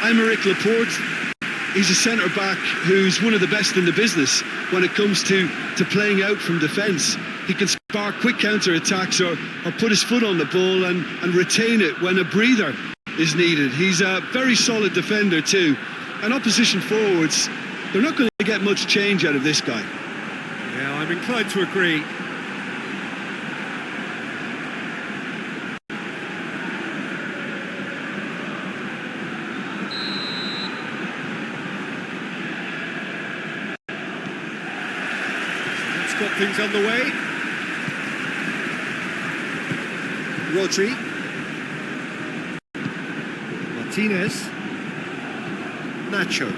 Aymeric Laporte, he's a centre-back who's one of the best in the business when it comes to playing out from defence. He can spark quick counter-attacks or put his foot on the ball and retain it when a breather is needed. He's a very solid defender too. And opposition forwards, they're not going to get much change out of this guy. Yeah, I'm inclined to agree. Let's got things underway. Rodri. Martinez. Nacho.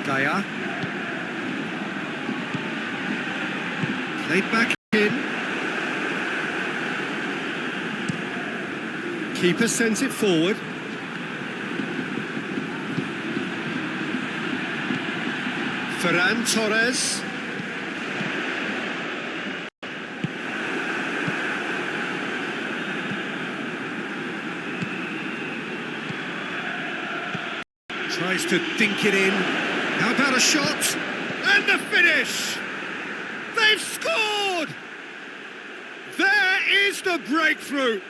Gaia. Played back in. Keeper sends it forward. Ferran Torres. Tries to dink it in. How about a shot? And the finish! They've scored! There is the breakthrough!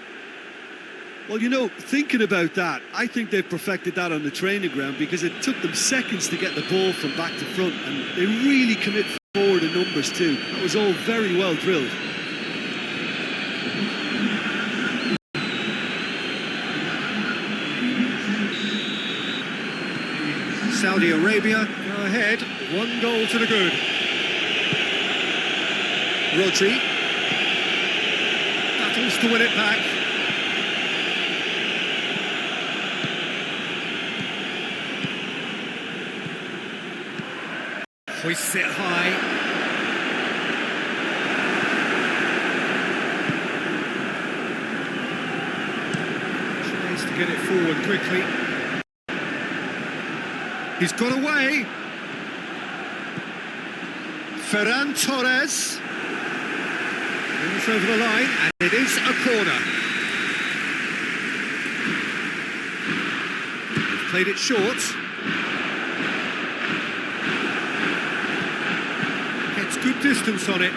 Well, you know, thinking about that, I think they've perfected that on the training ground because it took them seconds to get the ball from back to front, and they really commit forward in numbers too. That was all very well drilled. Saudi Arabia go ahead, 1 goal to the good. Rodri battles to win it back. Hoists it high. Tries to get it forward quickly. He's got away. Ferran Torres. Moves over the line, and it is a corner. They've played it short. Gets good distance on it.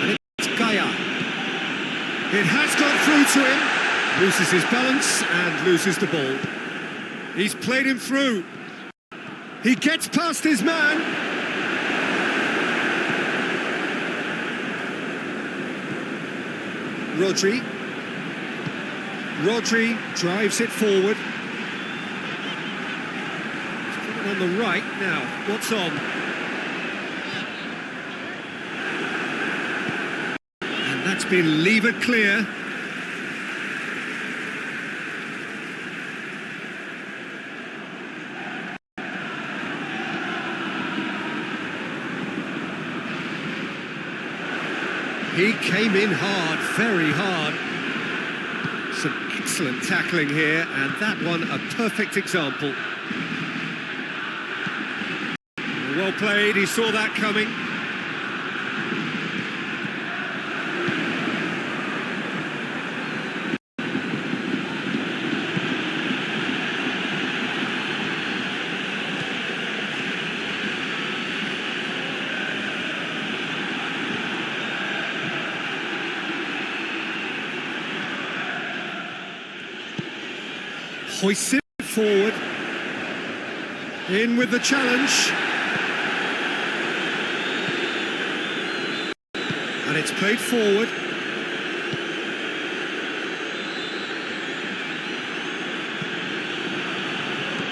And it's Gaia. It has gone through to him. Loses his balance and loses the ball. He's played him through. He gets past his man. Rodri. Rodri drives it forward. He's got it on the right now. What's on? And that's been levered clear. He came in hard, very hard. Some excellent tackling here, and that one a perfect example. Well played, he saw that coming. Hoists it forward. In with the challenge. And it's played forward.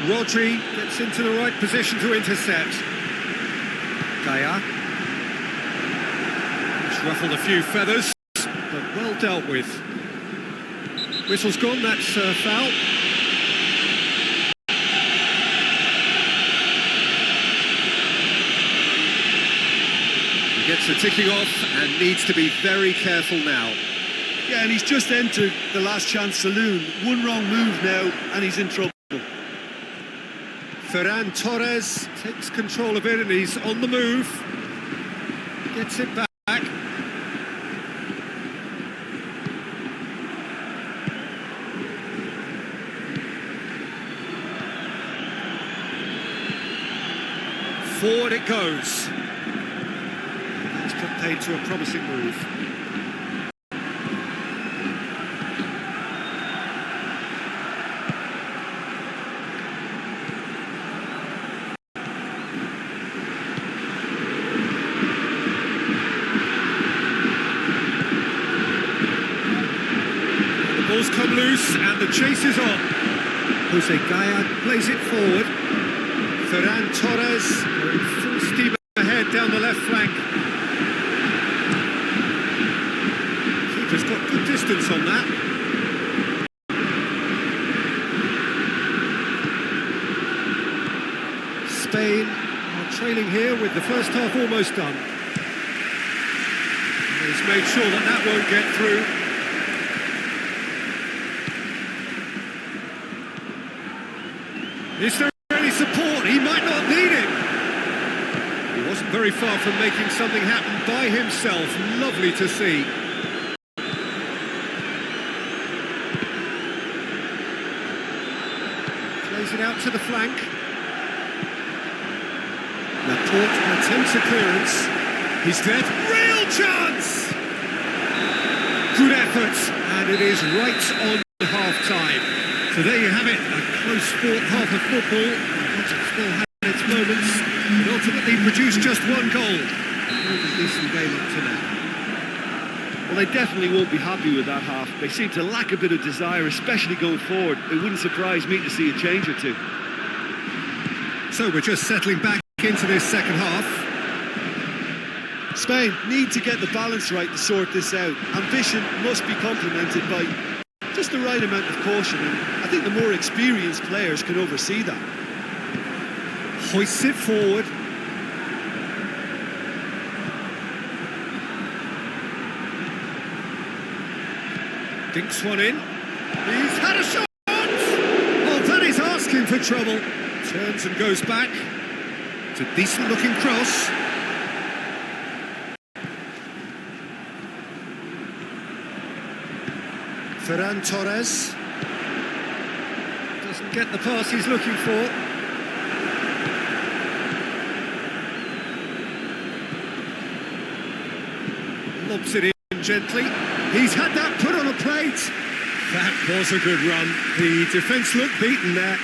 Rodri gets into the right position to intercept. Gaia. Just ruffled a few feathers, but well dealt with. Whistle's gone, that's foul. Gets the ticking off and needs to be very careful now. Yeah, and he's just entered the last chance saloon. One wrong move now and he's in trouble. Ferran Torres takes control of it and he's on the move. Gets it back. Forward it goes. That's played to a promising move. The ball's come loose and the chase is on. Jose Gaya plays it forward. Ferran Torres going full steam ahead down the left flank. Keeper's got good distance on that. Spain are trailing here with the first half almost done. And he's made sure that that won't get through. Is there any support? He might not need it. He wasn't very far from making something happen by himself. Lovely to see. Plays it out to the flank. Laporte attempts a clearance. He's there. Real chance! Good effort, and it is right on half-time. So there you have it, a close fought half of football. It still had its moments, but ultimately produced just one goal. A decent game up to now. Well, they definitely won't be happy with that half. They seem to lack a bit of desire, especially going forward. It wouldn't surprise me to see a change or two. So we're just settling back into this second half. Spain need to get the balance right to sort this out. Ambition must be complemented by just the right amount of caution, and I think the more experienced players can oversee that. Hoists it forward. Dinks one in. He's had a shot! Oh, that is asking for trouble. Turns and goes back. It's a decent looking cross. Ferran Torres doesn't get the pass he's looking for. Lobs it in gently. He's had that put on a plate. That was a good run. The defence looked beaten there.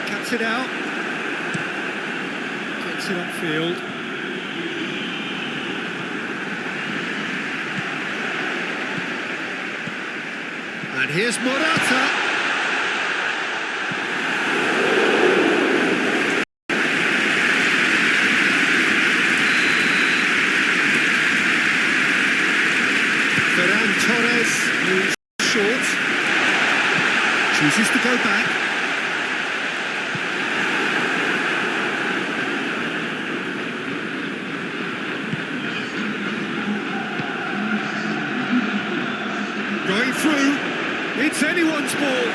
Cuts it out. Gets it upfield. And here's Morata. Ferran Torres moves short. Chooses to go back. Going through. It's anyone's ball.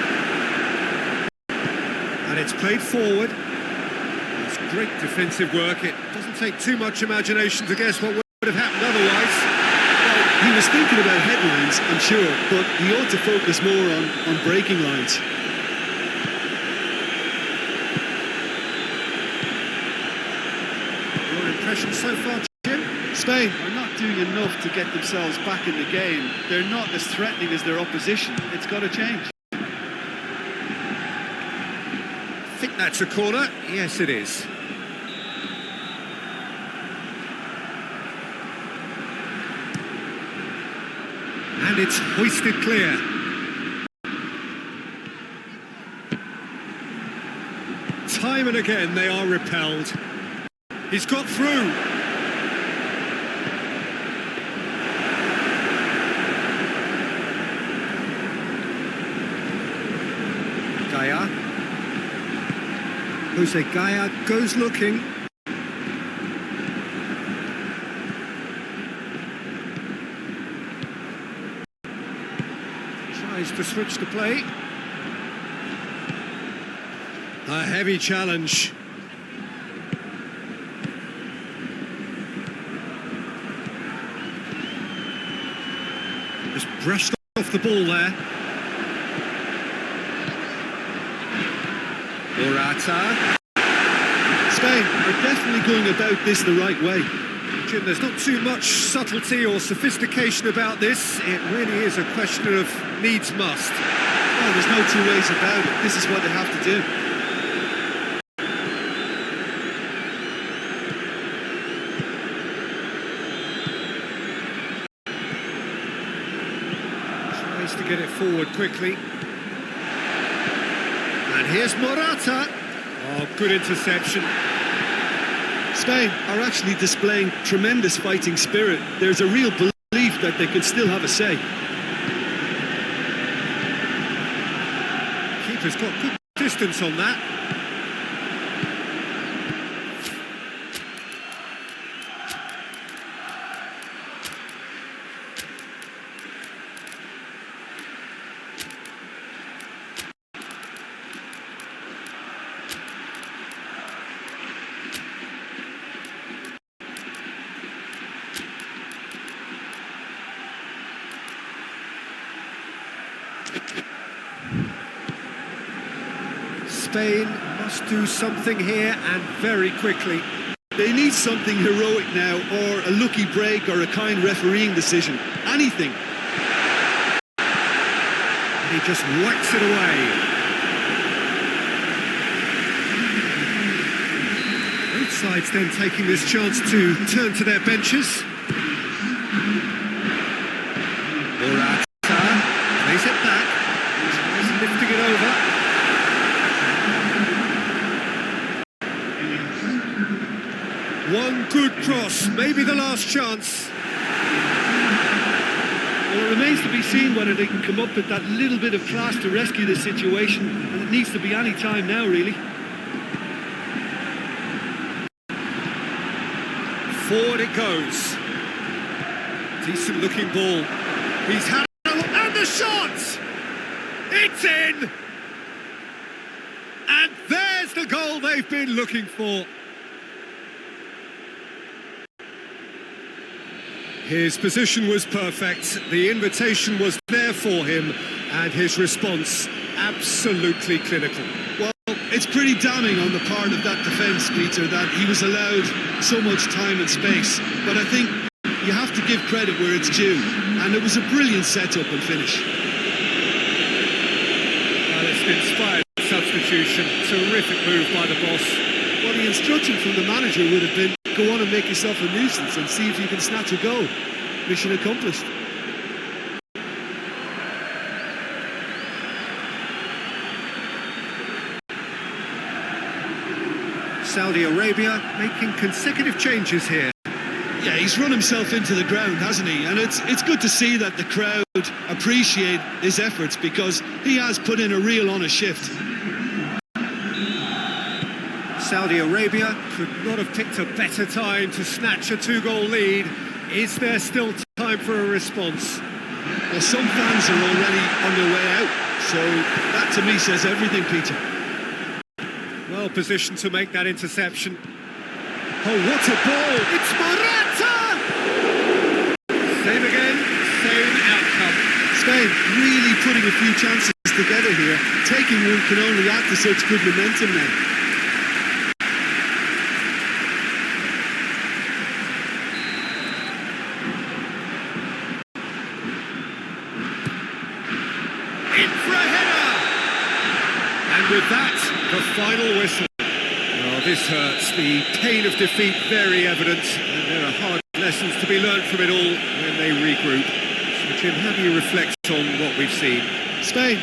And it's played forward. It's great defensive work. It doesn't take too much imagination to guess what would have happened otherwise. Well, he was thinking about headlines, I'm sure, but he ought to focus more on breaking lines. Your impression so far, Jim? Spain are not doing enough to get themselves back in the game. They're not as threatening as their opposition. It's got to change. I think that's a corner. Yes, it is. And it's hoisted clear. Time and again they are repelled. He's got through. Gaya. Jose Gaya goes looking. Tries to switch the play. A heavy challenge. Just brushed off the ball there. Morata. Spain are definitely going about this the right way. Jim, there's not too much subtlety or sophistication about this. It really is a question of needs must. Oh, there's no two ways about it. This is what they have to do. Tries to get it forward quickly. And here's Morata. Oh, good interception. Spain are actually displaying tremendous fighting spirit. There's a real belief that they can still have a say. Keeper's got good distance on that. Spain must do something here and very quickly. They need something heroic now, or a lucky break, or a kind refereeing decision. Anything. And he just whacks it away. Both sides then taking this chance to turn to their benches. Morata plays it back. Tries lifting it over. One good cross, maybe the last chance. Well, it remains to be seen whether they can come up with that little bit of class to rescue this situation, and it needs to be any time now, really. Forward it goes. Decent looking ball. He's had and the shot! It's in! And there's the goal they've been looking for. His position was perfect, the invitation was there for him, and his response absolutely clinical. Well, it's pretty damning on the part of that defence, Peter, that he was allowed so much time and space. But I think you have to give credit where it's due, and it was a brilliant setup and finish. Well, it's an inspired substitution, terrific move by the boss. Well, the instruction from the manager would have been, go on and make yourself a nuisance and see if you can snatch a goal. Mission accomplished. Saudi Arabia making consecutive changes here. Yeah, he's run himself into the ground, hasn't he? And it's good to see that the crowd appreciate his efforts, because he has put in a real honest shift. Saudi Arabia could not have picked a better time to snatch a two-goal lead. Is there still time for a response? Well, some fans are already on their way out, so that to me says everything, Peter. Well positioned to make that interception. Oh, what a ball! It's Morata! Same again, same outcome. Spain really putting a few chances together here. Taking one can only add to such good momentum now. In for a header! And with that, the final whistle. Oh, this hurts. The pain of defeat very evident, and there are hard lessons to be learned from it all when they regroup. So, Jim, how do you reflect on what we've seen? Spain